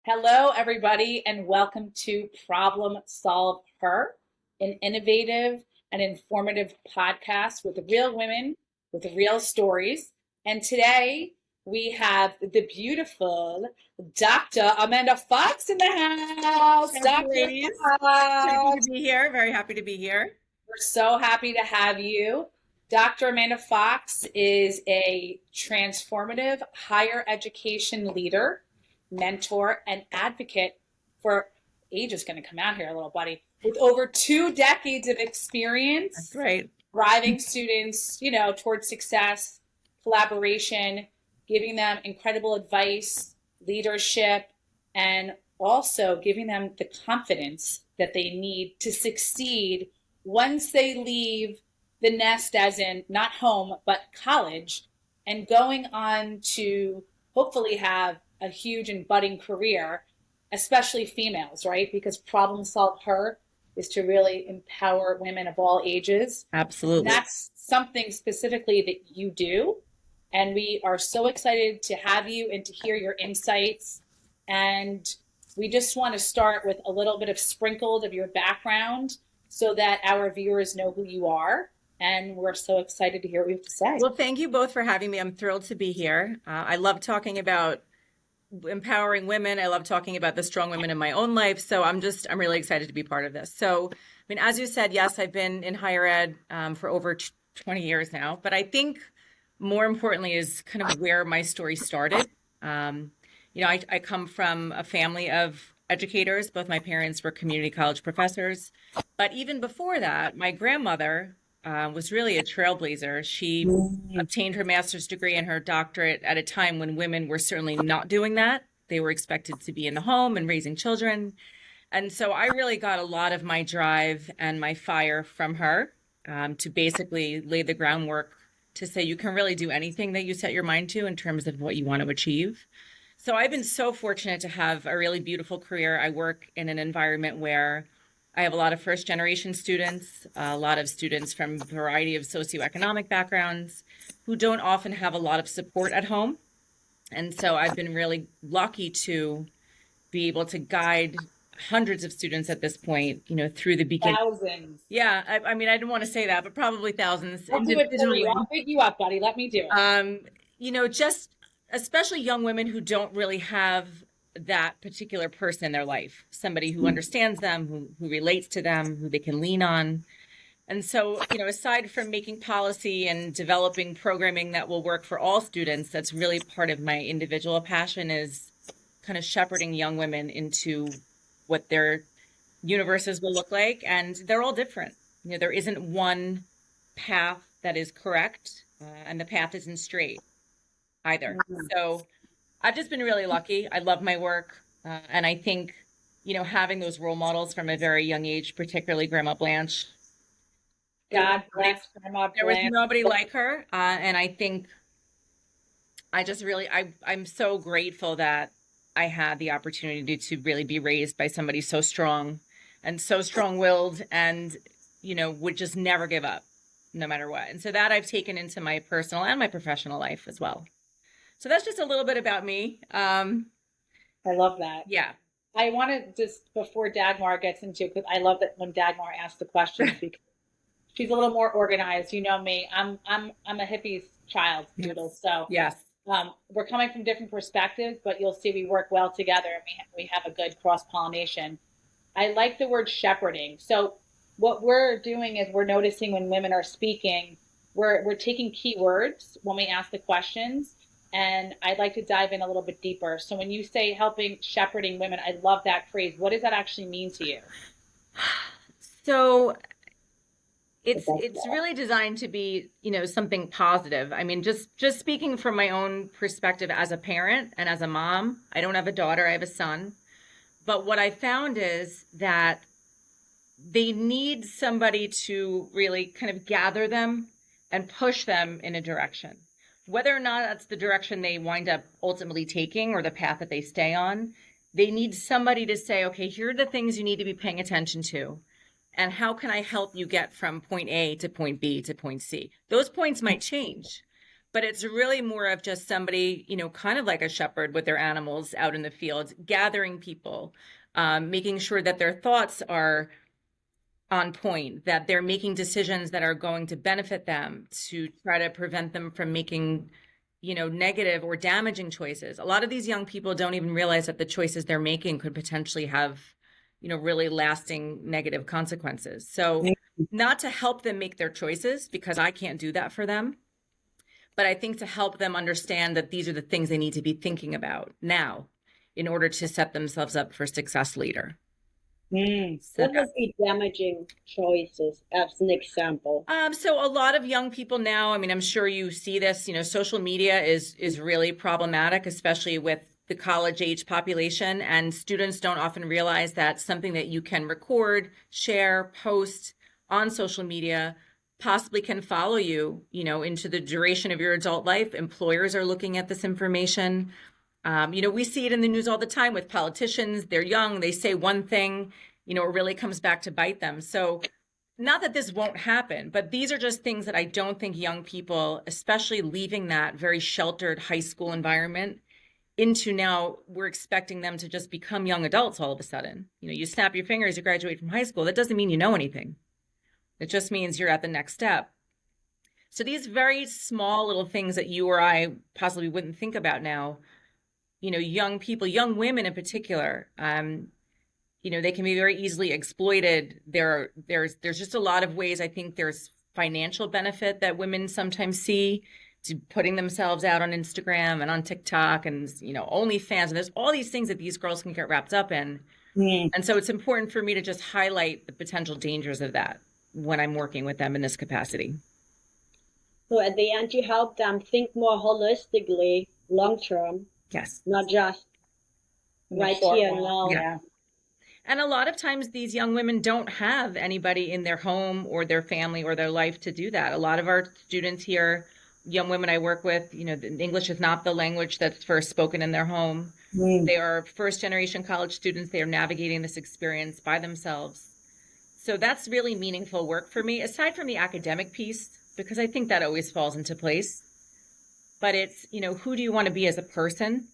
Hello, everybody, and welcome to Problem Solve Her, an innovative and informative podcast with real women with real stories. And today we have the beautiful Dr. Amanda Fox in the house. Thank you, Dr. ladies. Happy to Fox, be here. Very happy to be here. we're so happy to have you. Dr. Amanda Fox is a transformative higher education leader, mentor, and advocate for age is going to come out here, little buddy, with over 2 decades of That's experience great. driving students, towards success, collaboration, giving them incredible advice, leadership, and also giving them the confidence that they need to succeed once they leave the nest, as in not home, but college, and going on to hopefully have a huge and budding career, especially females, right? Because Problem Solve Her is to really empower women of all ages. And Absolutely. that's something specifically that you do. And we are so excited to have you and to hear your insights. And we just want to start with a little bit of sprinkled of your background so that our viewers know who you are. And we're so excited to hear what you have to say. Well, thank you both for having me. I'm thrilled to be here. I love talking about empowering women. I love talking about the strong women in my own life. So I'm really excited to be part of this. So, as you said, yes, I've been in higher ed for over 20 years now. But I think more importantly is kind of where my story started. I come from a family of educators. Both my parents were community college professors. But even before that, my grandmother was really a trailblazer. She obtained her master's degree and her doctorate at a time when women were certainly not doing that. They were expected to be in the home and raising children. And so I really got a lot of my drive and my fire from her to basically lay the groundwork to say you can really do anything that you set your mind to in terms of what you want to achieve. So I've been so fortunate to have a really beautiful career. I work in an environment where I have a lot of first generation students, a lot of students from a variety of socioeconomic backgrounds who don't often have a lot of support at home. And so I've been really lucky to be able to guide hundreds of students at this point, through the beginning. Thousands. Yeah, I didn't want to say that, but probably thousands I'll do it for you. individually. I'll pick you up, buddy. Let me do it. Just especially young women who don't really have that particular person in their life, somebody who understands them, who relates to them, who they can lean on. And so, aside from making policy and developing programming that will work for all students, that's really part of my individual passion is kind of shepherding young women into what their universes will look like. And they're all different. There isn't one path that is correct, and the path isn't straight either. So I've just been really lucky. I love my work. And I think, having those role models from a very young age, particularly Grandma Blanche. God bless Grandma There was Blanche. nobody like her. And I think I'm so grateful that I had the opportunity to really be raised by somebody so strong and so strong-willed and, would just never give up no matter what. And so that I've taken into my personal and my professional life as well. So that's just a little bit about me. I love that. Yeah. I want to just, before Dagmar gets into it, because I love that when Dagmar asks the questions, because she's a little more organized. You know me. I'm a hippie's child, Doodle. So Yes. we're coming from different perspectives, but you'll see we work well together and we have a good cross-pollination. I like the word shepherding. So what we're doing is we're noticing when women are speaking, we're taking keywords when we ask the questions. And I'd like to dive in a little bit deeper. So when you say helping shepherding women, I love that phrase. What does that actually mean to you? So it's really designed to be, something positive. Just speaking from my own perspective as a parent and as a mom, I don't have a daughter, I have a son. But what I found is that they need somebody to really kind of gather them and push them in a direction. Whether or not that's the direction they wind up ultimately taking or the path that they stay on, they need somebody to say, okay, here are the things you need to be paying attention to. And how can I help you get from point A to point B to point C? Those points might change, but it's really more of just somebody, kind of like a shepherd with their animals out in the field, gathering people, making sure that their thoughts are on point, that they're making decisions that are going to benefit them, to try to prevent them from making, negative or damaging choices. A lot of these young people don't even realize that the choices they're making could potentially have, really lasting negative consequences. So not to help them make their choices, because I can't do that for them, but I think to help them understand that these are the things they need to be thinking about now in order to set themselves up for success later. So what would be damaging choices as an example? So a lot of young people now, I'm sure you see this, social media is really problematic, especially with the college age population, and students don't often realize that something that you can record, share, post on social media possibly can follow you, into the duration of your adult life. Employers are looking at this information. We see it in the news all the time with politicians. They're young, they say one thing, it really comes back to bite them. So not that this won't happen, but these are just things that I don't think young people, especially leaving that very sheltered high school environment into now, we're expecting them to just become young adults all of a sudden. You snap your fingers, you graduate from high school. That doesn't mean you know anything. It just means you're at the next step. So these very small little things that you or I possibly wouldn't think about now, young people, young women in particular, they can be very easily exploited. There's just a lot of ways. I think there's financial benefit that women sometimes see to putting themselves out on Instagram and on TikTok and, OnlyFans. And there's all these things that these girls can get wrapped up in. And so it's important for me to just highlight the potential dangers of that when I'm working with them in this capacity. So at the end, you help them think more holistically, long term. Yes. Not just right here and now. Yeah. And a lot of times these young women don't have anybody in their home or their family or their life to do that. A lot of our students here, young women I work with, English is not the language that's first spoken in their home. They are first generation college students. They are navigating this experience by themselves. So that's really meaningful work for me, aside from the academic piece, because I think that always falls into place. But it's, who do you want to be as a person?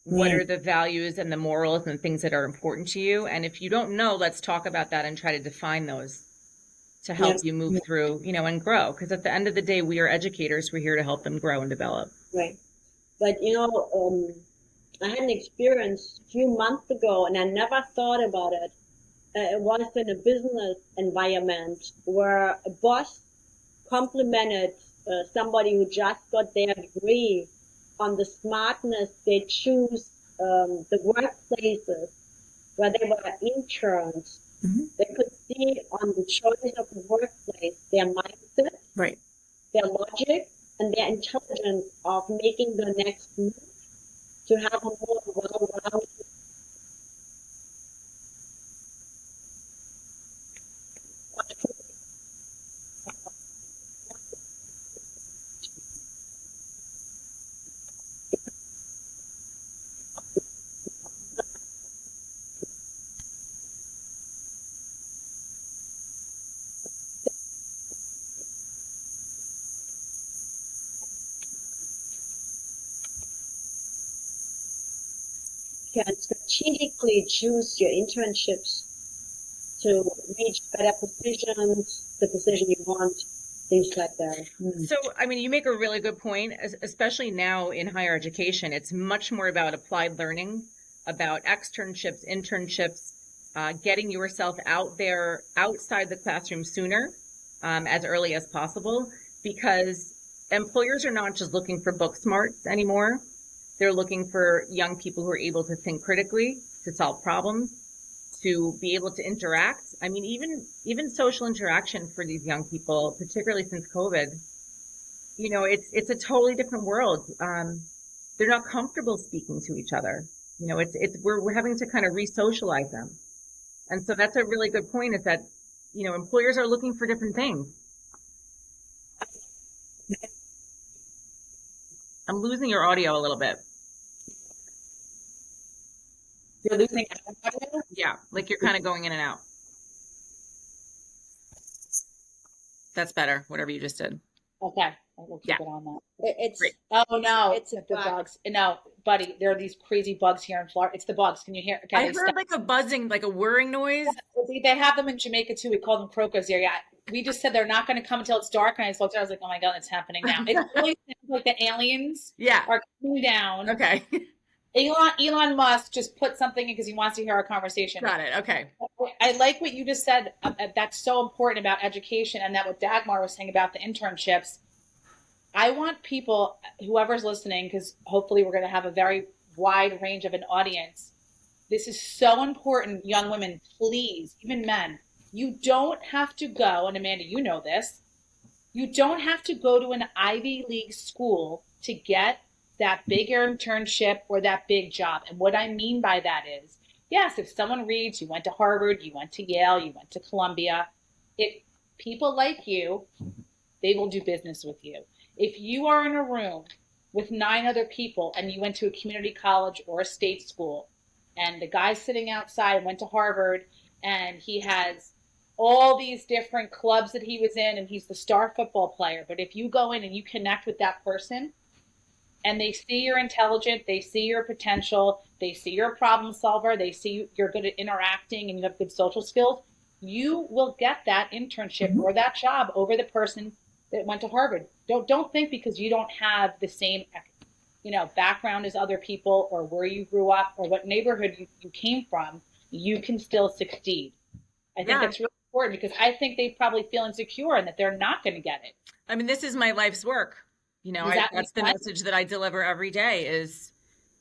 What are the values and the morals and things that are important to you? And if you don't know, let's talk about that and try to define those to help you move through, and grow. Because at the end of the day, we are educators. We're here to help them grow and develop. Right. But, I had an experience a few months ago, and I never thought about it. It was in a business environment where a boss complimented somebody who just got their degree on the smartness they choose the workplaces where they were interns. They could see on the choice of the workplace their mindset, right, their logic, and their intelligence of making the next move to have a more well-rounded. Can strategically choose your internships to reach better positions, the position you want, things like that. So, you make a really good point, especially now in higher education. It's much more about applied learning, about externships, internships, getting yourself out there outside the classroom sooner, as early as possible, because employers are not just looking for book smarts anymore. They're looking for young people who are able to think critically, to solve problems, to be able to interact. Even social interaction for these young people, particularly since COVID, it's a totally different world. They're not comfortable speaking to each other. We're having to kind of re-socialize them. And so that's a really good point, is that, employers are looking for different things. I'm losing your audio a little bit. You're losing audio? Yeah, like you're kind of going in and out. That's better, whatever you just did. Okay. We'll keep Yeah. it on that. It's Great. Oh no, It's a the bug. bugs. No, buddy, there are these crazy bugs here in Florida. It's the bugs. Can you hear? Okay, I they've heard like a buzzing, like a whirring noise. They have them in Jamaica too. We call them crocos here. Yeah, we just said they're not going to come until it's dark, and I just looked at it, I was like, oh my god, it's happening now. It really sounds like the aliens Yeah. are coming down. Okay. Elon Musk just put something in because he wants to hear our conversation. Got it. Okay. I like what you just said. That's so important about education, and that what Dagmar was saying about the internships. I want people, whoever's listening, because hopefully we're going to have a very wide range of an audience. This is so important, young women, please, even men. You don't have to go, and Amanda, you know this, you don't have to go to an Ivy League school to get that big internship or that big job. And what I mean by that is, yes, if someone reads, you went to Harvard, you went to Yale, you went to Columbia, if people like you, they will do business with you. If you are in a room with 9 other people and you went to a community college or a state school, and the guy sitting outside went to Harvard and he has all these different clubs that he was in and he's the star football player, but if you go in and you connect with that person and they see you're intelligent, they see your potential, they see you're a problem solver, they see you're good at interacting and you have good social skills, you will get that internship or that job over the person that went to Harvard. Don't think because you don't have the same, background as other people or where you grew up or what neighborhood you came from, you can still succeed. I think that's really important because I think they probably feel insecure and that they're not going to get it. I mean, this is my life's work. That's the message that I deliver every day is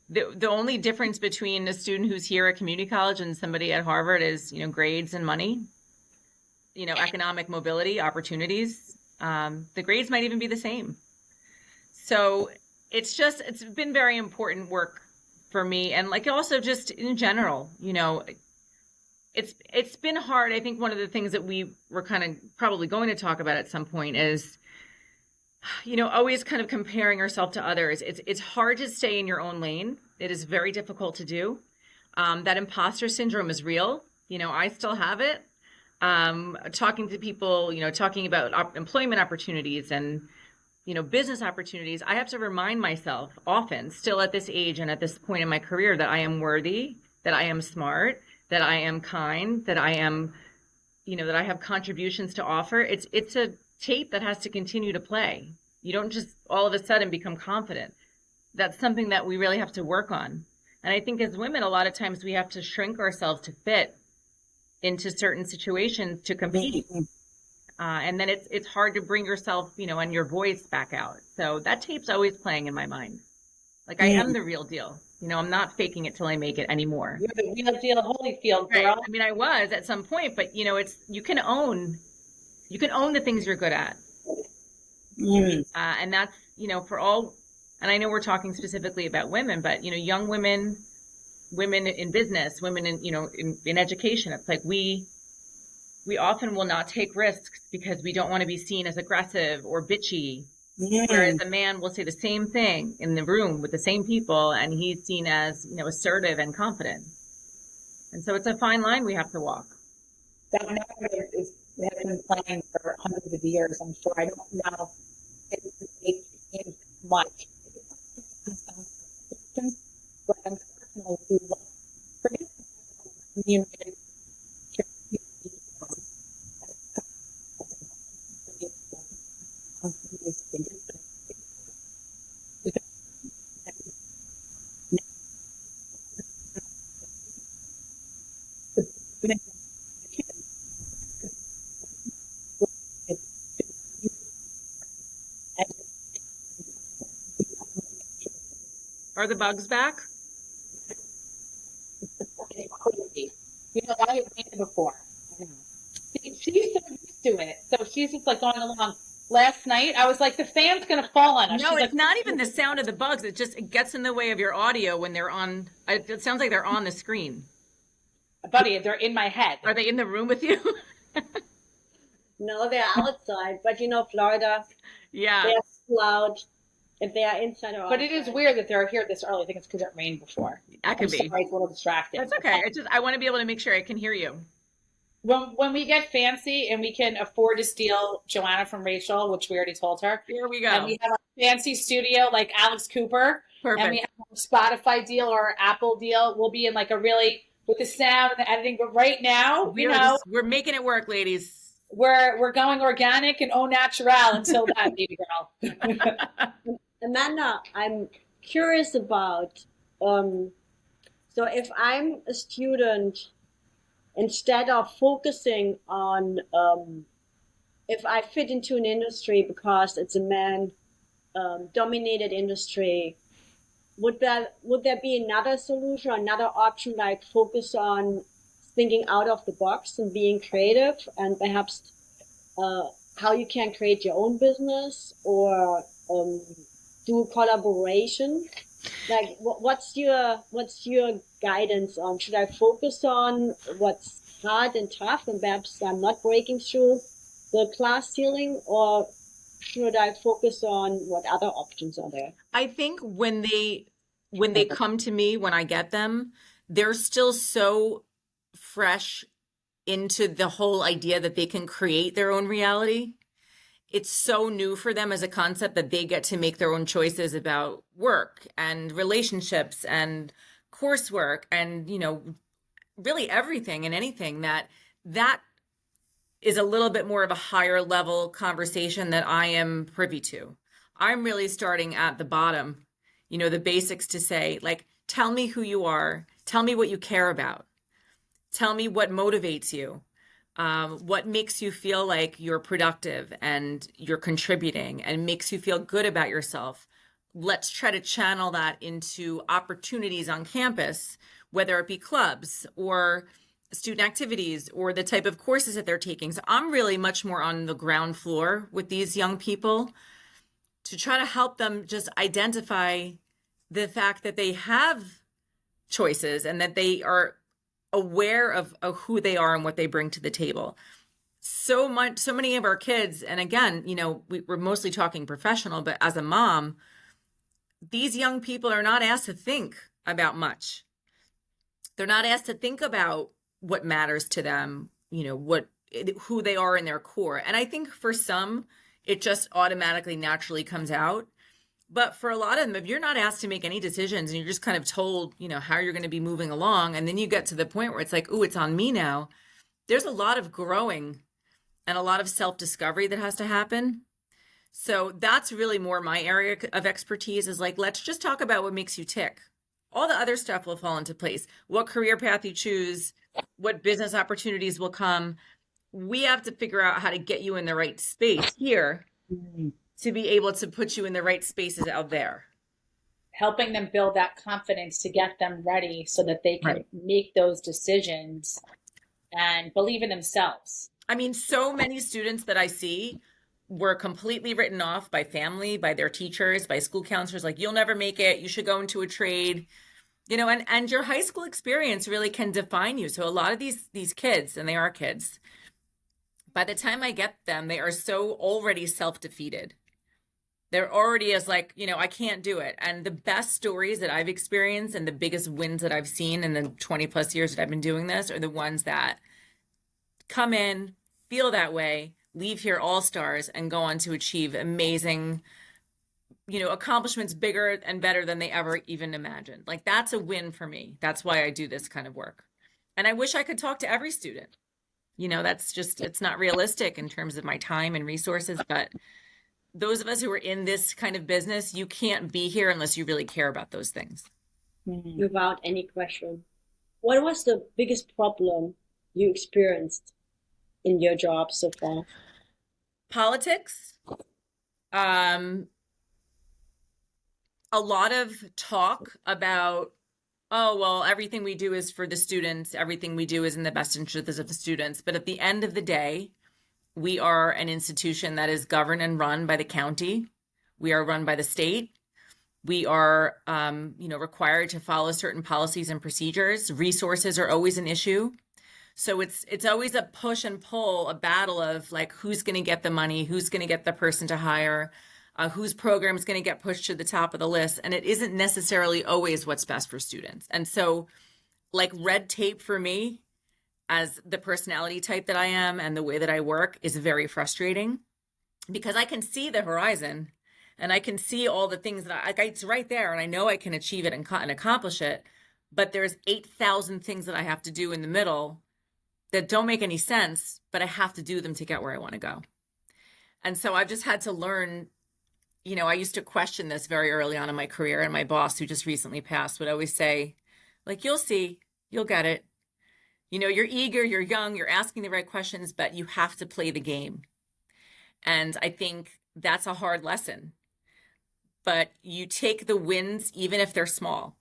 the only difference between a student who's here at community college and somebody at Harvard is, grades and money, economic mobility, opportunities. The grades might even be the same. So it's been very important work for me. And also just in general, it's been hard. I think one of the things that we were kind of probably going to talk about at some point is, always kind of comparing ourselves to others. It's hard to stay in your own lane. It is very difficult to do. That imposter syndrome is real. I still have it. Talking to people, talking about employment opportunities and, business opportunities, I have to remind myself often, still at this age and at this point in my career, that I am worthy, that I am smart, that I am kind, that I am, that I have contributions to offer. It's a tape that has to continue to play. You don't just all of a sudden become confident. That's something that we really have to work on. And I think as women, a lot of times we have to shrink ourselves to fit into certain situations to compete. And then it's hard to bring yourself, and your voice back out. So that tape's always playing in my mind. Like I am the real deal. I'm not faking it till I make it anymore. You're the real deal, Holyfield girl. Right. I mean, I was at some point, but you can own the things you're good at. And that's, for all, and I know we're talking specifically about women, but, young women in business, women in education, it's like we often will not take risks because we don't want to be seen as aggressive or bitchy. Whereas a man will say the same thing in the room with the same people and he's seen as, assertive and confident. And so it's a fine line we have to walk. That narrative has been playing for hundreds of years, I'm sure. I don't know if it changed much. But unfortunately, we forget the community. Are the bugs back? Crazy. I have been before. She's so used to it. So she's just like going along. Last night, I was like, the fan's going to fall on us. No, She's it's not even the sound of the bugs. It gets in the way of your audio when they're on. It sounds like they're on the screen. Buddy, they're in my head. Are they in the room with you? No, they're outside, but Florida, Yeah. they're loud if they are inside or outside. But it is weird that they're here this early. I think it's because it rained before. That could be. Sorry, it's a little distracting. That's okay. I want to be able to make sure I can hear you. when we get fancy and we can afford to steal Joanna from Rachel, which we already told her, Here we and go. we have a fancy studio like Alex Cooper, and we Perfect. have a Spotify deal or Apple deal, we'll be in like a really with the sound and the editing. But right now, We're making it work, ladies. we're going organic and au natural until then, baby girl. Amanda, I'm curious about, so if I'm a student, instead of focusing on if I fit into an industry because it's a man dominated industry, would there be another solution, another option, like focus on thinking out of the box and being creative, and perhaps how you can create your own business, or do collaboration? Like, what's your guidance on, should I focus on what's hard and tough and perhaps I'm not breaking through the class ceiling, or should I focus on what other options are there? I think when they come to me, when I get them, they're still so fresh into the whole idea that they can create their own reality. It's so new for them as a concept that they get to make their own choices about work and relationships and coursework and, really everything and anything that is a little bit more of a higher level conversation that I am privy to. I'm really starting at the bottom, the basics, to say, like, tell me who you are, tell me what you care about, tell me what motivates you. What makes you feel like you're productive and you're contributing and makes you feel good about yourself. Let's try to channel that into opportunities on campus, whether it be clubs or student activities or the type of courses that they're taking. So I'm really much more on the ground floor with these young people to try to help them just identify the fact that they have choices and that they are aware of who they are and what they bring to the table. So many of our kids, and again, we're mostly talking professional, but as a mom, these young people are not asked to think about much. They're not asked to think about what matters to them, who they are in their core. And I think for some, it just automatically, naturally comes out. But for a lot of them, if you're not asked to make any decisions and you're just kind of told, how you're going to be moving along, and then you get to the point where it's like, ooh, it's on me now, there's a lot of growing and a lot of self-discovery that has to happen. So that's really more my area of expertise, is like, let's just talk about what makes you tick. All the other stuff will fall into place. What career path you choose, what business opportunities will come. We have to figure out how to get you in the right space here to be able to put you in the right spaces out there. Helping them build that confidence to get them ready so that they can make those decisions and believe in themselves. I mean, so many students that I see were completely written off by family, by their teachers, by school counselors, like, you'll never make it, you should go into a trade, and your high school experience really can define you. So a lot of these kids, and they are kids, by the time I get them, they are so already self-defeated. They're already as like, I can't do it. And the best stories that I've experienced and the biggest wins that I've seen in the 20 plus years that I've been doing this are the ones that come in, feel that way, leave here all stars, and go on to achieve amazing, accomplishments bigger and better than they ever even imagined. Like, that's a win for me. That's why I do this kind of work. And I wish I could talk to every student. That's just, it's not realistic in terms of my time and resources, but those of us who are in this kind of business, you can't be here unless you really care about those things. Without any question. What was the biggest problem you experienced in your job so far? Politics. A lot of talk about, oh, well, everything we do is for the students. Everything we do is in the best interest of the students. But at the end of the day, we are an institution that is governed and run by the county. We are run by the state. We are, required to follow certain policies and procedures. Resources are always an issue. So it's always a push and pull, a battle of like, who's going to get the money, who's going to get the person to hire, whose program is going to get pushed to the top of the list. And it isn't necessarily always what's best for students. And so, like, red tape for me, as the personality type that I am and the way that I work is very frustrating because I can see the horizon and I can see all the things that it's right there and I know I can achieve it and accomplish it. But there's 8,000 things that I have to do in the middle that don't make any sense, but I have to do them to get where I want to go. And so I've just had to learn, I used to question this very early on in my career, and my boss, who just recently passed, would always say, like, you'll see, you'll get it. You're eager, you're young, you're asking the right questions, but you have to play the game. And I think that's a hard lesson. But you take the wins, even if they're small.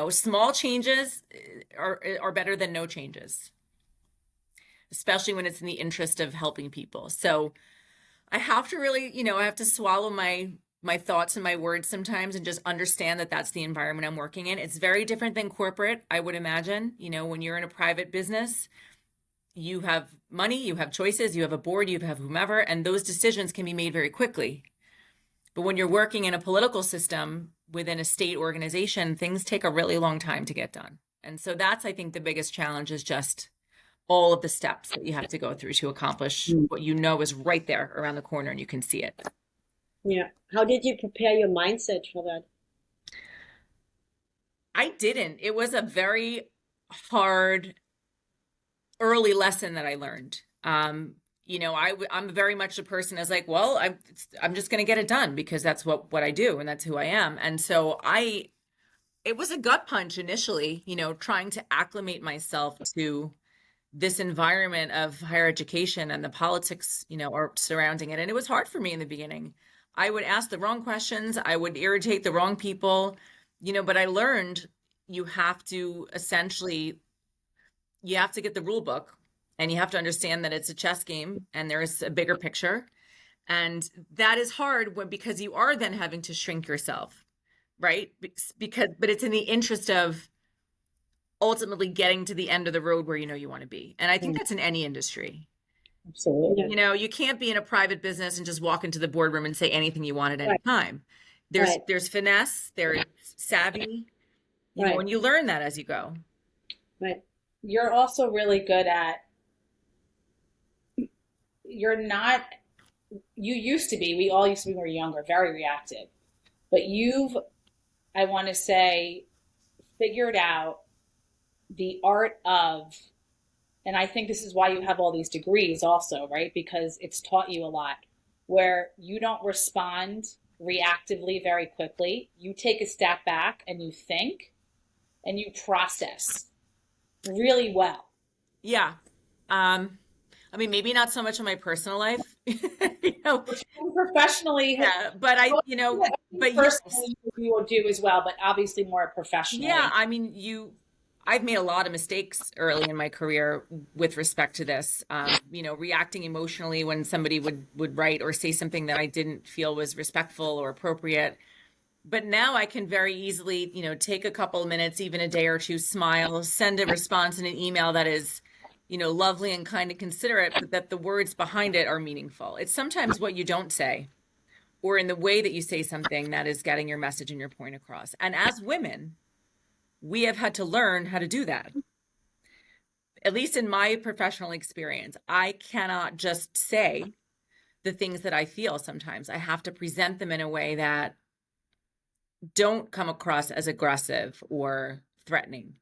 Small changes are better than no changes, especially when it's in the interest of helping people. So I have to really, I have to swallow my thoughts and my words sometimes and just understand that that's the environment I'm working in. It's very different than corporate, I would imagine. When you're in a private business, you have money, you have choices, you have a board, you have whomever, and those decisions can be made very quickly. But when you're working in a political system within a state organization, things take a really long time to get done. And so that's, I think, the biggest challenge is just all of the steps that you have to go through to accomplish what is right there around the corner and you can see it. Yeah. How did you prepare your mindset for that? I didn't. It was a very hard early lesson that I learned. I'm very much a person that's like, well, I'm just going to get it done because that's what I do and that's who I am. And so it was a gut punch initially, trying to acclimate myself to this environment of higher education and the politics, are surrounding it. And it was hard for me in the beginning. I would ask the wrong questions. I would irritate the wrong people, but I learned you have to get the rule book and you have to understand that it's a chess game and there's a bigger picture. And that is hard because you are then having to shrink yourself, right? But it's in the interest of ultimately getting to the end of the road where you want to be. And I think that's in any industry. Absolutely. You can't be in a private business and just walk into the boardroom and say anything you want at any time. There's finesse, there's savvy, and you learn that as you go. Right. You're also really good at, we all used to be when we were younger, very reactive. But I want to say, figured out the art of, and I think this is why you have all these degrees also, right? Because it's taught you a lot, where you don't respond reactively very quickly. You take a step back and you think and you process really well. Yeah. Maybe not so much in my personal life, professionally. Yeah, but but personally you will do as well, but obviously more professionally. Yeah. I've made a lot of mistakes early in my career with respect to this, reacting emotionally when somebody would write or say something that I didn't feel was respectful or appropriate. But now I can very easily, take a couple of minutes, even a day or two, smile, send a response in an email that is, lovely and kind and considerate, but that the words behind it are meaningful. It's sometimes what you don't say or in the way that you say something that is getting your message and your point across. And as women, we have had to learn how to do that. At least in my professional experience, I cannot just say the things that I feel sometimes. I have to present them in a way that don't come across as aggressive or threatening.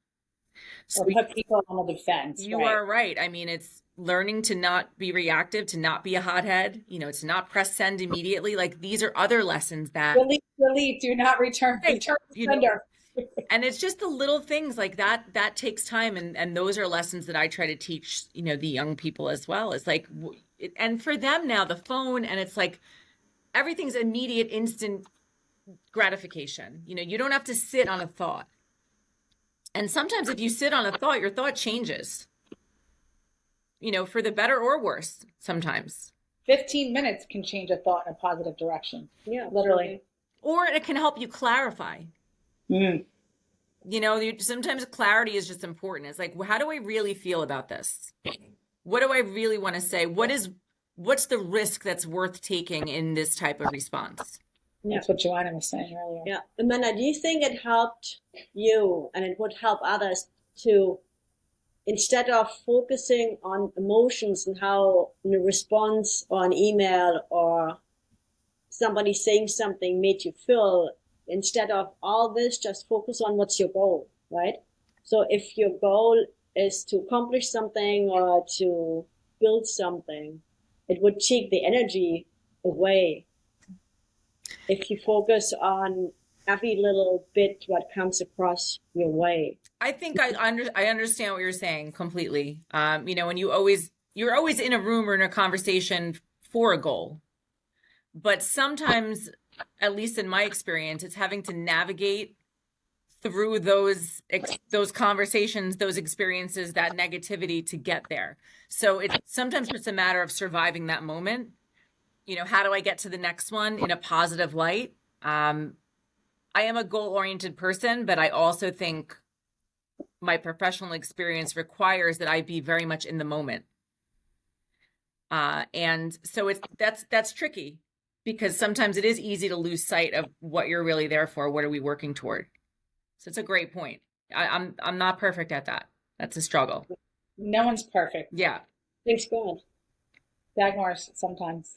So or put people on the defense. You are right. It's learning to not be reactive, to not be a hothead, to not press send immediately. Like these are other lessons that delete, do not return sender. And it's just the little things like that takes time. And those are lessons that I try to teach, the young people as well. It's like, and for them now, the phone, and it's like, everything's immediate, instant gratification. You don't have to sit on a thought. And sometimes if you sit on a thought, your thought changes, for the better or worse sometimes. 15 minutes can change a thought in a positive direction. Yeah, literally. Or it can help you clarify. Sometimes clarity is just important. It's like, how do I really feel about this? What do I really want to say? What's the risk that's worth taking in this type of response? That's what Joanna was saying earlier. Yeah. Amanda, do you think it helped you and it would help others to instead of focusing on emotions and how a response or an email or somebody saying something made you feel, instead of all this, just focus on what's your goal, right? So if your goal is to accomplish something or to build something, it would take the energy away if you focus on every little bit what comes across your way. I think I understand what you're saying completely. You know, when you're always in a room or in a conversation for a goal, but sometimes, at least in my experience, it's having to navigate through those conversations, those experiences, that negativity to get there. So it's sometimes just a matter of surviving that moment. You know, how do I get to the next one in a positive light? I am a goal-oriented person, but I also think my professional experience requires that I be very much in the moment. And so that's tricky, because sometimes it is easy to lose sight of what you're really there for. What are we working toward? So it's a great point. I'm not perfect at that. That's a struggle. No one's perfect. Yeah. Thanks God. Diagnosed sometimes.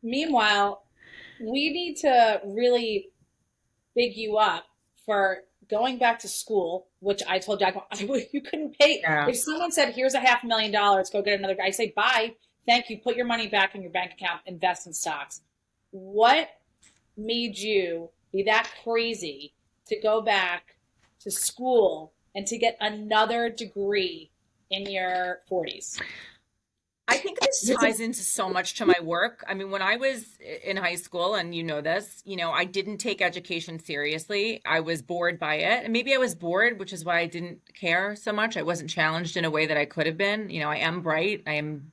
Meanwhile, we need to really big you up for going back to school, which I told Jack, you couldn't pay. Yeah. If someone said, here's $500,000, go get another guy, I say, bye, thank you, put your money back in your bank account, invest in stocks. What made you be that crazy to go back to school and to get another degree in your 40s? I think this ties into so much to my work. I mean, when I was in high school, and you know this, you know, I didn't take education seriously. I was bored by it. And maybe I was bored, which is why I didn't care so much. I wasn't challenged in a way that I could have been. You know, I am bright, I am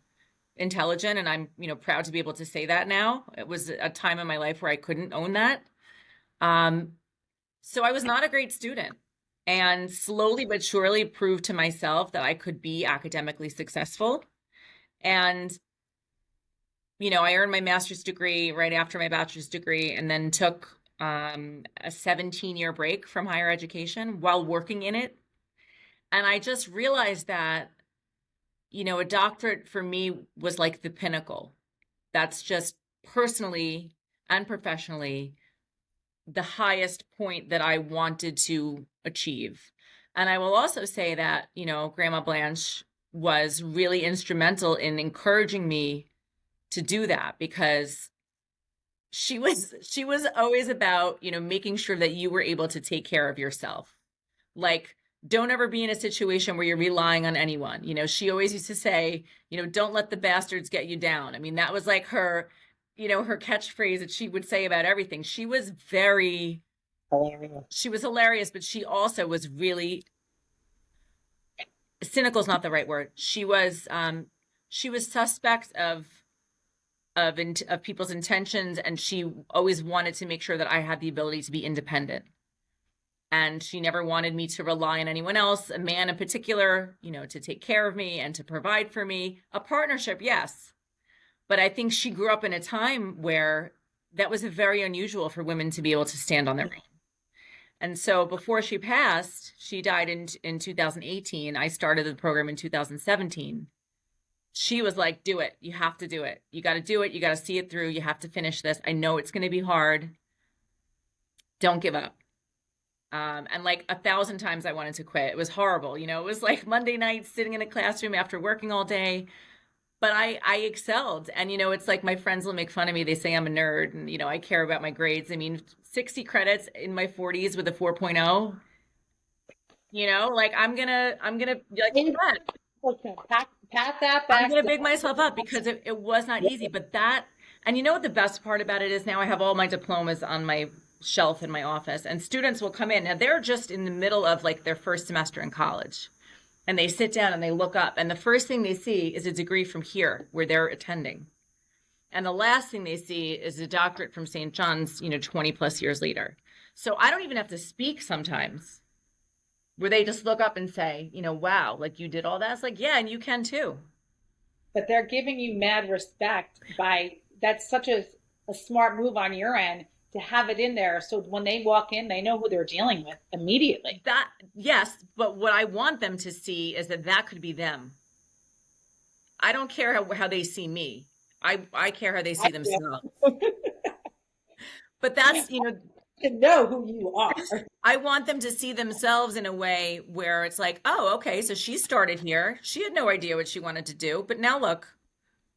intelligent, and I'm, you know, proud to be able to say that now. It was a time in my life where I couldn't own that. So I was not a great student, and slowly but surely proved to myself that I could be academically successful. And, you know, I earned my master's degree right after my bachelor's degree, and then took a 17-year break from higher education while working in it. And I just realized that, you know, a doctorate for me was like the pinnacle. That's just personally and professionally the highest point that I wanted to achieve. And I will also say that, you know, Grandma Blanche was really instrumental in encouraging me to do that, because she was always about, you know, making sure that you were able to take care of yourself. Like, don't ever be in a situation where you're relying on anyone. You know, she always used to say, you know, don't let the bastards get you down. I mean, that was like her, you know, her catchphrase that she would say about everything. She was very hilarious. She was hilarious, but she also was really, cynical is not the right word. She was suspect of people's intentions, and she always wanted to make sure that I had the ability to be independent. And she never wanted me to rely on anyone else, a man in particular, you know, to take care of me and to provide for me. A partnership, yes. But I think she grew up in a time where that was very unusual for women to be able to stand on their own. And so before she passed, she died in 2018. I started the program in 2017. She was like, do it. You have to do it. You got to do it. You got to see it through. You have to finish this. I know it's going to be hard. Don't give up. And like 1,000 times I wanted to quit. It was horrible. You know, it was like Monday night sitting in a classroom after working all day. But I excelled. And, you know, it's like my friends will make fun of me. They say I'm a nerd, and, you know, I care about my grades. I mean, 60 credits in my 40s with a 4.0, you know, like I'm gonna like, Okay. Pat that back. I'm gonna big myself up, because it was not easy. But that, and you know what the best part about it is, now I have all my diplomas on my shelf in my office, and students will come in. Now they're just in the middle of like their first semester in college. And they sit down and they look up, and the first thing they see is a degree from here where they're attending. And the last thing they see is a doctorate from St. John's, you know, 20 plus years later. So I don't even have to speak sometimes, where they just look up and say, you know, wow, like you did all that. It's like, yeah, and you can too. But they're giving you mad respect that's such a smart move on your end to have it in there. So when they walk in, they know who they're dealing with immediately. That, yes, But what I want them to see is that could be them. I don't care how they see me. I care how they see themselves. But that's, to know who you are. I want them to see themselves in a way where it's like, oh, okay, so she started here. She had no idea what she wanted to do, but now look,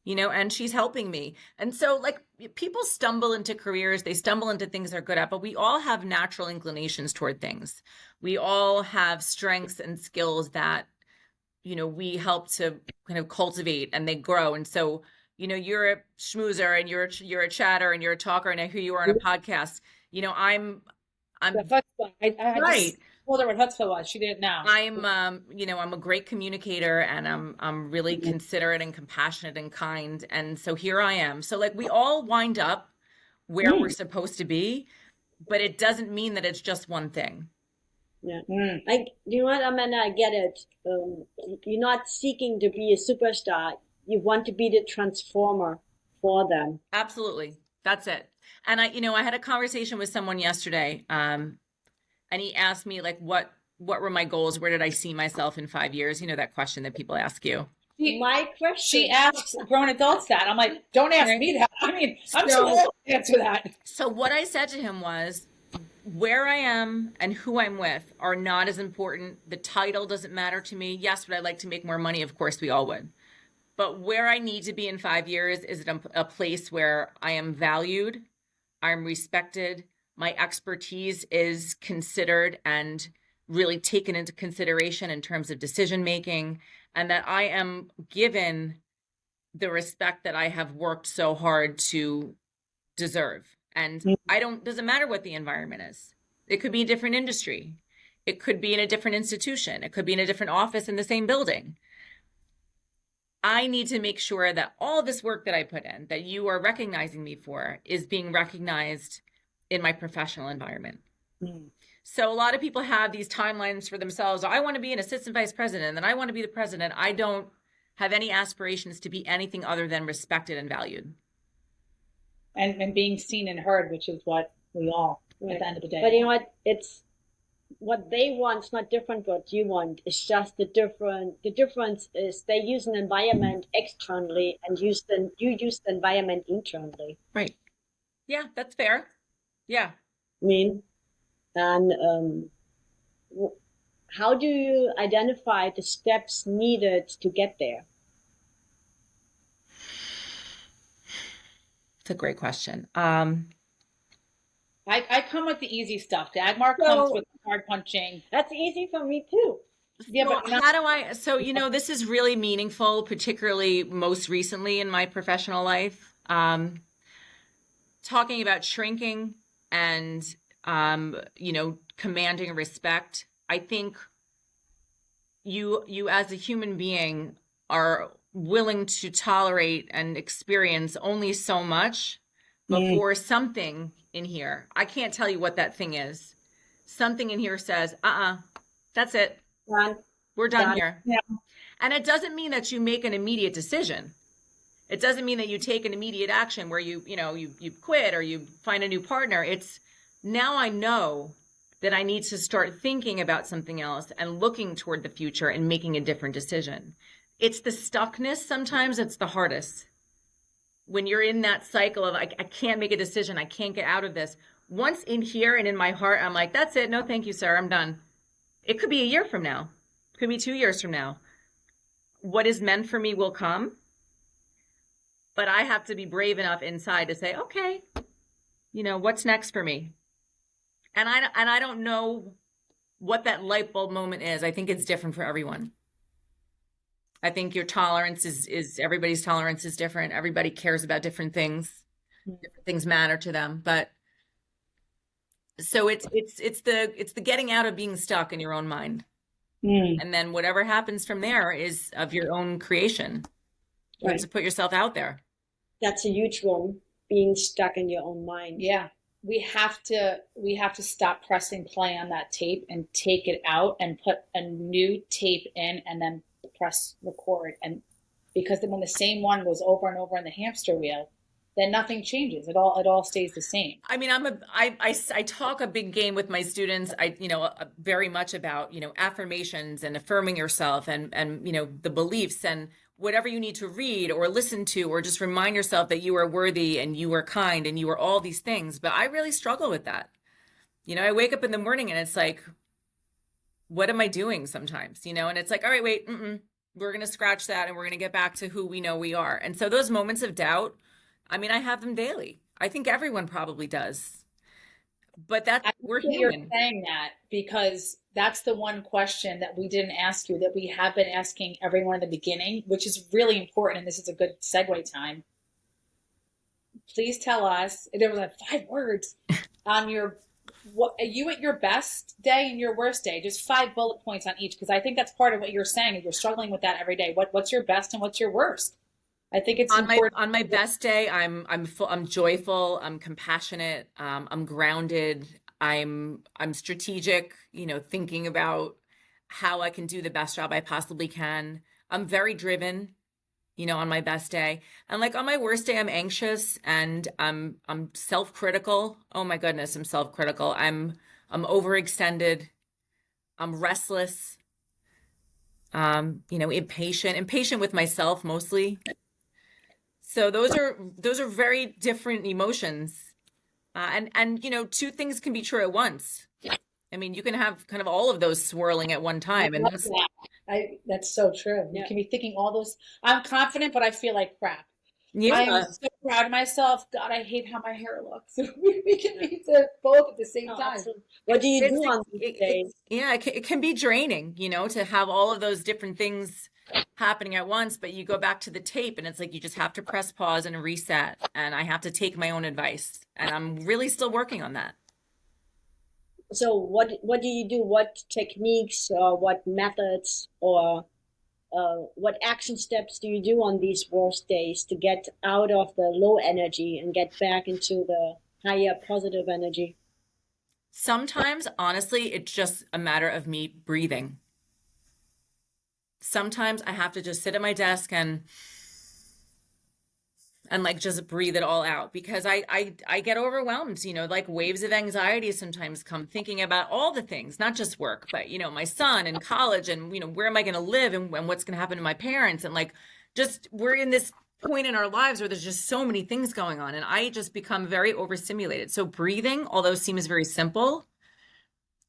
and she's helping me. And so like people stumble into careers, they stumble into things they're good at, but we all have natural inclinations toward things. We all have strengths and skills that, we help to kind of cultivate and they grow. And so, you're a schmoozer and you're a chatter and you're a talker, and I hear you are on a podcast. I'm The chutzpah. I right. just told her what chutzpah was. She didn't know. I'm a great communicator, and I'm really considerate and compassionate and kind. And so here I am. So like we all wind up where we're supposed to be, but it doesn't mean that it's just one thing. Yeah. You know what, Amanda, I get it. You're not seeking to be a superstar. You want to be the transformer for them. Absolutely. That's it. And I had a conversation with someone yesterday, and he asked me like, what were my goals? Where did I see myself in 5 years? That question that people ask you. My question. She asks grown adults that. I'm like, don't ask me that. I mean, I'm too old to answer that. So what I said to him was, where I am and who I'm with are not as important. The title doesn't matter to me. Yes, would I like to make more money? Of course, we all would. But where I need to be in 5 years is a place where I am valued, I'm respected, my expertise is considered and really taken into consideration in terms of decision making, and that I am given the respect that I have worked so hard to deserve. And doesn't matter what the environment is. It could be a different industry. It could be in a different institution. It could be in a different office in the same building. I need to make sure that all this work that I put in, that you are recognizing me for, is being recognized in my professional environment. So a lot of people have these timelines for themselves. I want to be an assistant vice president, and then I want to be the president. I don't have any aspirations to be anything other than respected and valued. And being seen and heard, which is what we all, at the end of the day. But you know what? It's what they want is not different what you want. It's just the difference is they use an environment externally and you use the environment internally. Right. Yeah, that's fair. Yeah. And how do you identify the steps needed to get there? It's a great question. I come with the easy stuff. Dagmar comes with the hard punching. That's easy for me too. Yeah, well, but how do I? So this is really meaningful, particularly most recently in my professional life. Talking about shrinking and commanding respect. I think you as a human being are willing to tolerate and experience only so much before something in here, I can't tell you what that thing is. Something in here says, that's it. We're done here. Yeah. And it doesn't mean that you make an immediate decision. It doesn't mean that you take an immediate action where you quit or you find a new partner. It's now I know that I need to start thinking about something else and looking toward the future and making a different decision. It's the stuckness sometimes it's the hardest. When you're in that cycle of I can't make a decision, I can't get out of this. Once in here and in my heart, I'm like, that's it. No, thank you, sir. I'm done. It could be a year from now. It could be 2 years from now. What is meant for me will come. But I have to be brave enough inside to say, okay, what's next for me? And I don't know what that light bulb moment is. I think it's different for everyone. I think your tolerance is everybody's tolerance is different. Everybody cares about different things. Different things matter to them. But so it's the getting out of being stuck in your own mind. And then whatever happens from there is of your own creation. You have to put yourself out there. That's a huge one, being stuck in your own mind. Yeah. We have to stop pressing play on that tape and take it out and put a new tape in and then press record. And because when the same one goes over and over in the hamster wheel, then nothing changes. It all stays the same. I mean, I talk a big game with my students. Very much about, affirmations and affirming yourself and, the beliefs and whatever you need to read or listen to, or just remind yourself that you are worthy and you are kind and you are all these things. But I really struggle with that. I wake up in the morning and it's like, what am I doing sometimes, and it's like, all right, wait, we're going to scratch that and we're going to get back to who we know we are. And so those moments of doubt, I mean, I have them daily. I think everyone probably does. But we're human. You're saying that because that's the one question that we didn't ask you that we have been asking everyone in the beginning, which is really important. And this is a good segue time. Please tell us, there was like 5 words on you at your best day and your worst day, just 5 bullet points on each. Because I think that's part of what you're saying. You're struggling with that every day. What's your best and what's your worst? I think it's important. On my best day, I'm joyful, I'm compassionate, I'm grounded, I'm strategic, thinking about how I can do the best job I possibly can. I'm very driven, on my best day. And like on my worst day, I'm anxious and I'm self-critical. Oh my goodness, I'm self-critical. I'm overextended. I'm restless. Impatient with myself mostly. So those are very different emotions. And 2 things can be true at once. I mean, you can have kind of all of those swirling at one time. And that's so true. Yeah. You can be thinking all those, I'm confident, but I feel like crap. yeah. I'm so proud of myself. God, I hate how my hair looks. We can be both at the same time. Absolutely. What do you do on these days? It can be draining, to have all of those different things happening at once, but you go back to the tape and it's like you just have to press pause and reset, and I have to take my own advice, and I'm really still working on that. So what do you do? What techniques or what methods or what action steps do you do on these worst days to get out of the low energy and get back into the higher positive energy? Sometimes, honestly, it's just a matter of me breathing. Sometimes I have to just sit at my desk and like just breathe it all out, because I get overwhelmed, like waves of anxiety sometimes come thinking about all the things, not just work, but, my son and college and, where am I going to live and what's going to happen to my parents. And like, just we're in this point in our lives where there's just so many things going on, and I just become very overstimulated. So breathing, although seems very simple,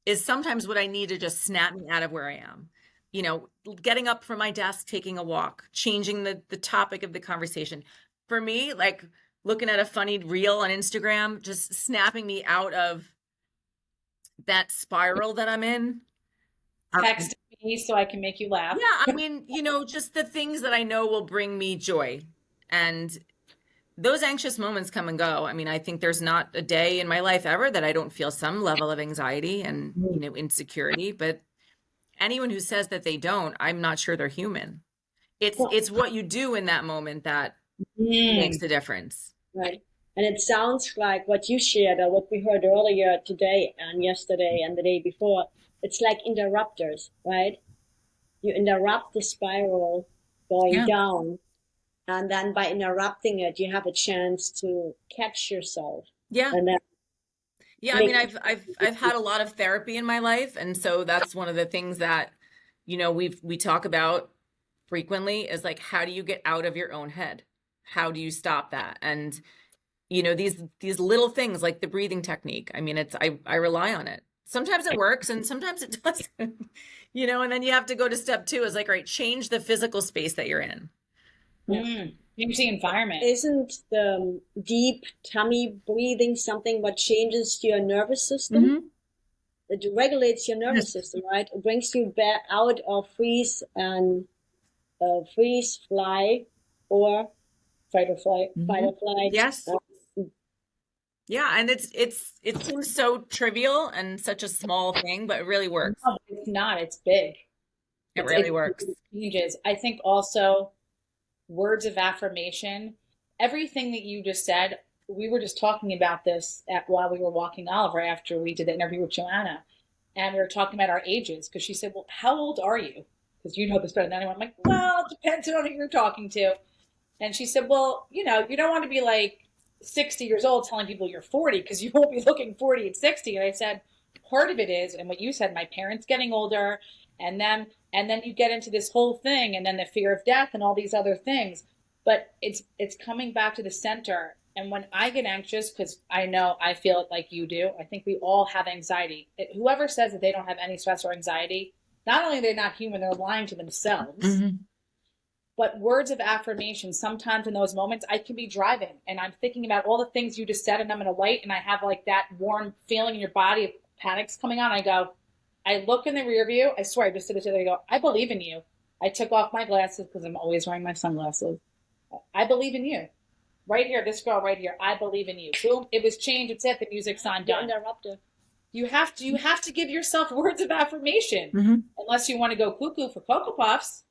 is sometimes what I need to just snap me out of where I am. Getting up from my desk, taking a walk, changing the topic of the conversation. For me, like looking at a funny reel on Instagram, just snapping me out of that spiral that I'm in. Text me so I can make you laugh. Yeah, I mean, just the things that I know will bring me joy. And those anxious moments come and go. I mean, I think there's not a day in my life ever that I don't feel some level of anxiety and, insecurity. But anyone who says that they don't, I'm not sure they're human. It's what you do in that moment that makes the difference. Right. And it sounds like what you shared or what we heard earlier today and yesterday and the day before, it's like interrupters, right? You interrupt the spiral going down, and then by interrupting it, you have a chance to catch yourself. Yeah. And then I mean, I've had a lot of therapy in my life, and so that's one of the things that, we talk about frequently is like, how do you get out of your own head? How do you stop that? And, these little things like the breathing technique. I mean, I rely on it. Sometimes it works and sometimes it doesn't, and then you have to go to step 2 is like, all right, change the physical space that you're in. Change the environment. Isn't the deep tummy breathing something what changes your nervous system? It regulates your nervous system, right? It brings you back out of freeze, fly, or fight or flight. Yes. Yeah, and it seems so trivial and such a small thing, but it really works. No, it's not. It's big. It really works. It changes. I think also words of affirmation, everything that you just said, we were just talking about this while we were walking Oliver after we did the interview with Joanna. And we were talking about our ages, because she said, well, how old are you? Because you know this better than anyone. I'm like, well, it depends on who you're talking to. And she said, well, you don't want to be like 60 years old telling people you're 40 because you won't be looking 40 at 60. And I said, part of it is, and what you said, my parents getting older, and then you get into this whole thing, and then the fear of death and all these other things. But it's coming back to the center. And when I get anxious, because I know I feel it like you do, I think we all have anxiety. Whoever says that they don't have any stress or anxiety, not only are they not human, they're lying to themselves. Mm-hmm. But words of affirmation, sometimes in those moments, I can be driving and I'm thinking about all the things you just said, and I'm in a light and I have like that warm feeling in your body of panic's coming on. I look in the rear view. I swear, I just did it today. I go, I believe in you. I took off my glasses because I'm always wearing my sunglasses. I believe in you. Right here, this girl right here. I believe in you. Boom, it was changed. It's it. The music's on. Done. Interrupted. You have to give yourself words of affirmation, Mm-hmm. unless you want to go cuckoo for Cocoa Puffs.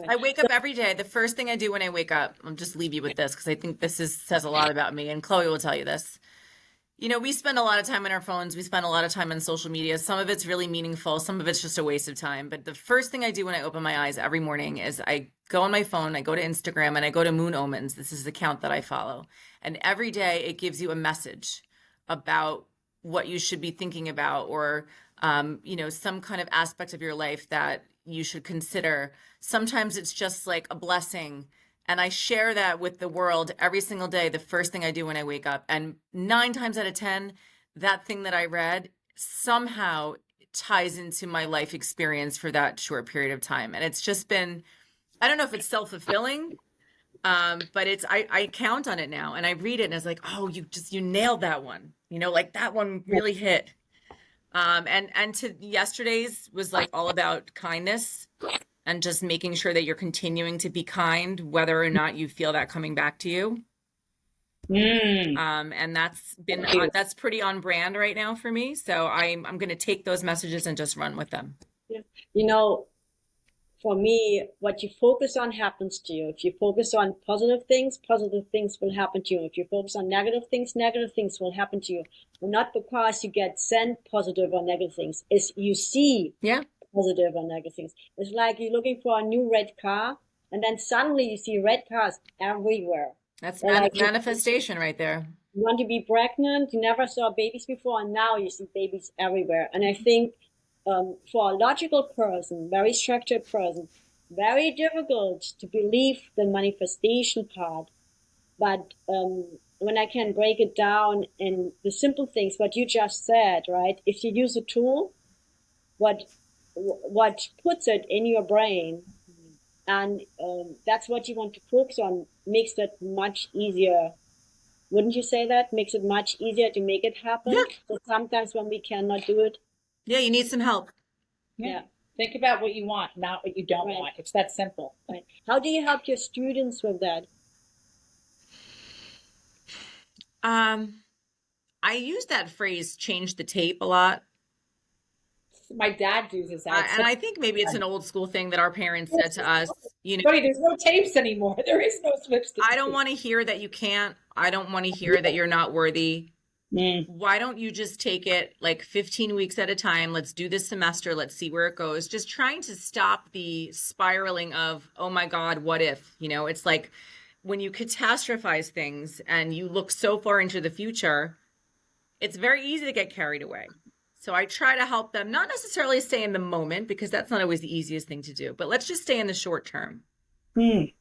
I wake up every day. The first thing I do when I wake up, I'll just leave you with this because I think says a lot about me, and Chloe will tell you this. You know, we spend a lot of time on our phones. We spend a lot of time on social media. Some of it's really meaningful. Some of it's just a waste of time. But the first thing I do when I open my eyes every morning is I go on my phone, I go to Instagram, and I go to Moon Omens. This is the account that I follow. And every day it gives you a message about what you should be thinking about, or, some kind of aspect of your life that you should consider. Sometimes it's just like a blessing. And I share that with the world every single day, the first thing I do when I wake up. And 9 times out of 10, that thing that I read somehow ties into my life experience for that short period of time. And it's just been, I don't know if it's self-fulfilling, but I count on it now. And I read it and it's like, oh, you nailed that one. Like that one really hit. And to yesterday's was like all about kindness. And just making sure that you're continuing to be kind, whether or not you feel that coming back to you. And that's pretty on brand right now for me. So I'm going to take those messages and just run with them. Yeah. For me, what you focus on happens to you. If you focus on positive things will happen to you. If you focus on negative things will happen to you. Not because you get sent positive or negative things. It's you see. Yeah. Positive or negative things. It's like you're looking for a new red car, and then suddenly you see red cars everywhere. That's manifestation right there. You want to be pregnant, you never saw babies before, and now you see babies everywhere. And I think for a logical person, very structured person, very difficult to believe the manifestation part. But when I can break it down in the simple things, what you just said, right? If you use a tool, what puts it in your brain, and that's what you want to focus on, makes it much easier. Wouldn't you say that? Makes it much easier to make it happen? Yeah. So sometimes when we cannot do it. Yeah, you need some help. Yeah. Think about what you want, not what you don't want. It's that simple. Right. How do you help your students with that? I use that phrase, change the tape, a lot. My dad uses that. And I think maybe it's an old school thing that our parents said to us. Buddy, there's no tapes anymore. There is no switch. I don't want to hear that you can't. I don't want to hear that you're not worthy. Why don't you just take it like 15 weeks at a time? Let's do this semester. Let's see where it goes. Just trying to stop the spiraling of, oh my God, what if? It's like when you catastrophize things and you look so far into the future, it's very easy to get carried away. So I try to help them not necessarily stay in the moment, because that's not always the easiest thing to do, but let's just stay in the short term. But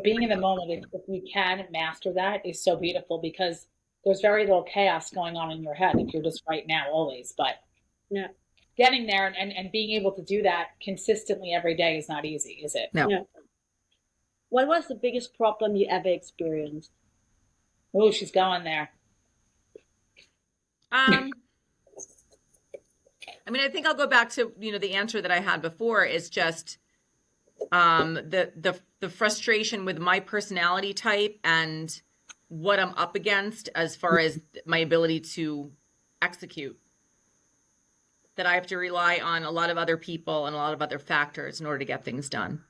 being in the moment, if we can master that, is so beautiful, because there's very little chaos going on in your head if you're just right now always. But getting there and being able to do that consistently every day is not easy, is it? No. Yeah. What was the biggest problem you ever experienced? Oh, she's going there. I think I'll go back to, the answer that I had before is just the frustration with my personality type and what I'm up against as far as my ability to execute. That I have to rely on a lot of other people and a lot of other factors in order to get things done.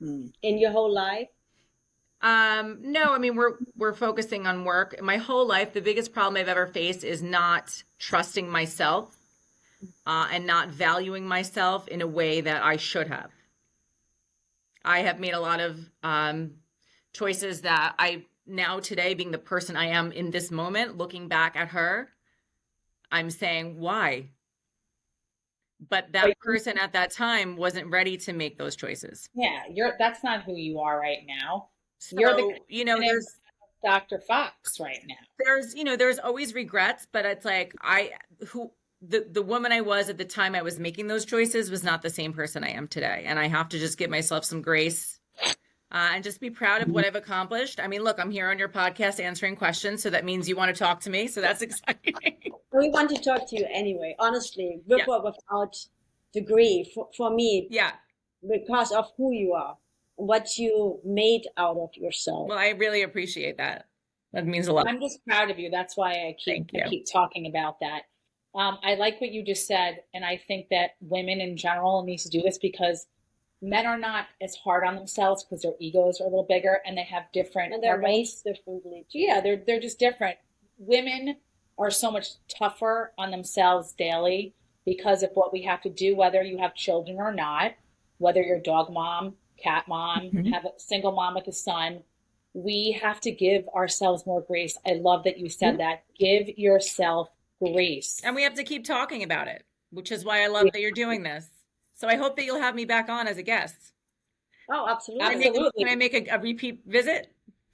In your whole life? No, we're focusing on work. My whole life, the biggest problem I've ever faced is not trusting myself and not valuing myself in a way that I should have. I have made a lot of choices that I now today, being the person I am in this moment, looking back at her, I'm saying, why? But that person at that time wasn't ready to make those choices. Yeah, that's not who you are right now. So, You're the there's Dr. Fox right now. There's always regrets, but it's like the woman I was at the time I was making those choices was not the same person I am today. And I have to just give myself some grace and just be proud of what I've accomplished. I mean, look, I'm here on your podcast answering questions. So that means you want to talk to me. So that's exciting. We want to talk to you anyway, honestly, with or without degree, for me. Yeah. Because of who you are, what you made out of yourself. Well, I really appreciate that. That means a lot. I'm just proud of you. That's why I keep talking about that. I like what you just said. And I think that women in general need to do this because men are not as hard on themselves because their egos are a little bigger and they have different. And they're raised differently. Yeah, they're just different. Women are so much tougher on themselves daily because of what we have to do, whether you have children or not, whether you're dog mom, cat mom, have a single mom with a son. We have to give ourselves more grace. I love that you said that. Give yourself grace. And we have to keep talking about it, which is why I love that you're doing this. So I hope that you'll have me back on as a guest. Oh, absolutely. Can I make a repeat visit?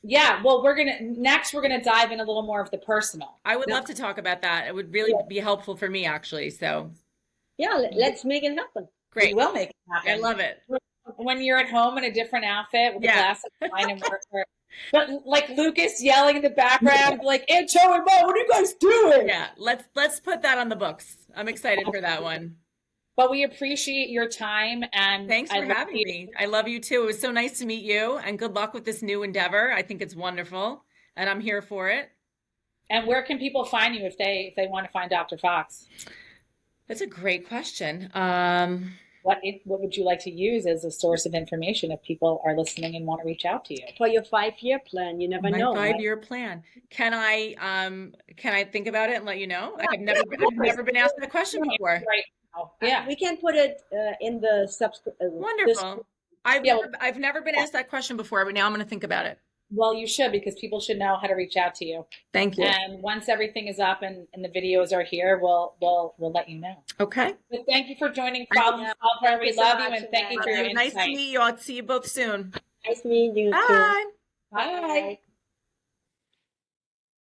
Yeah, well, we're going to dive in a little more of the personal. I would love to talk about that. It would really be helpful for me, actually. So yeah, let's make it happen. Great. We will make it happen. I love it. When you're at home in a different outfit with a glass of wine and but like Lucas yelling in the background, like, Aunt Joe and Mom, what are you guys doing? Yeah, let's put that on the books. I'm excited for that one. But we appreciate your time and thanks for having me. I love you too. It was so nice to meet you and good luck with this new endeavor. I think it's wonderful and I'm here for it. And where can people find you if they want to find Dr. Fox? That's a great question. What would you like to use as a source of information if people are listening and want to reach out to you? For your 5-year plan, you never know. My 5-year plan. Can I think about it and let you know? Like I've never been asked that question before. Right. Yeah, we can put it in the Wonderful. I've never been asked that question before, but now I'm going to think about it. Well, you should, because people should know how to reach out to you. Thank you. And once everything is up and the videos are here, we'll let you know. Okay. But thank you for joining ProblemSolvHer. We love you and thank you for your insight. Nice to meet you. I'll see you both soon. Nice meeting you. Bye. Bye.